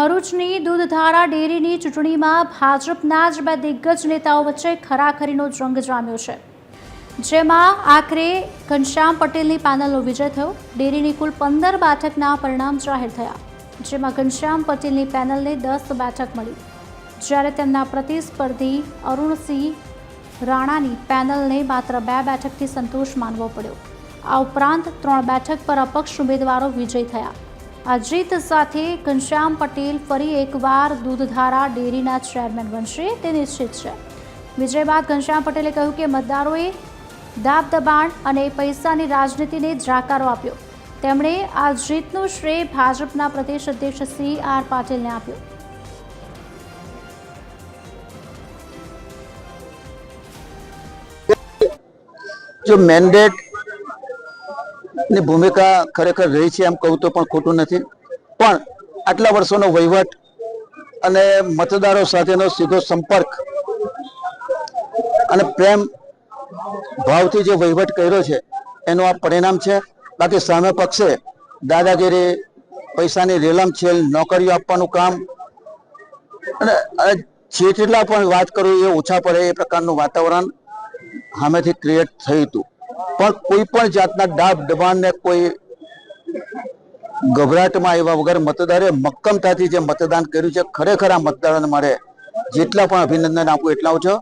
ભરૂચની દૂધધારા ડેરીની ચૂંટણીમાં ભાજપના જ બે દિગ્ગજ નેતાઓ વચ્ચે ખરાખરીનો જંગ જામ્યો છે, જેમાં આખરે ઘનશ્યામ પટેલની પેનલનો વિજય થયો। ડેરીની કુલ 15 બેઠકના પરિણામ જાહેર થયા, જેમાં ઘનશ્યામ પટેલની પેનલને 10 બેઠક મળી, જ્યારે તેમના પ્રતિસ્પર્ધી અરુણસિંહ રાણાની પેનલને માત્ર 2 બેઠકથી સંતોષ માનવો પડ્યો। આ ઉપરાંત 3 બેઠક પર અપક્ષ ઉમેદવારો વિજયી થયા। આ જીત સાથે ઘનશ્યામ પટેલ ફરી એકવાર દૂધધારા ડેરીના ચેરમેન બનશે તે નિશ્ચિત છે। વિજય બાદ ઘનશ્યામ પટેલે કહ્યું કે મતદારોએ દાબ દબાણ અને પૈસાની રાજનીતિને જાકારો આપ્યો। તેમણે આ જીતનું શ્રેય ભાજપના પ્રદેશ અધ્યક્ષ CR પાટીલને આપ્યો। जो मैंडेट ની ભૂમિકા ખરેખર રહી છે એમ કહું તો પણ ખોટું નથી, પણ આટલા વર્ષોનો વહીવટ અને મતદારો સાથેનો સીધો સંપર્ક અને પ્રેમ ભાવથી જે વહીવટ કર્યો છે એનું આ પરિણામ છે। બાકી સામે પક્ષે દાદાગીરી, પૈસાની રેલમછેલ, નોકરીઓ આપવાનું કામ અને જેટલા પણ વાત કરું એ ઓછા પડે એ પ્રકારનું વાતાવરણ સામેથી ક્રિએટ થયું હતું। પણ કોઈ પણ જાતના દાબ દબાણને કોઈ ગભરાટમાં આવ્યા વગર મતદારે મક્કમતાથી જે મતદાન કર્યું છે, ખરેખર આ મતદારોને મારે જેટલા પણ અભિનંદન આપું એટલા ઓછો।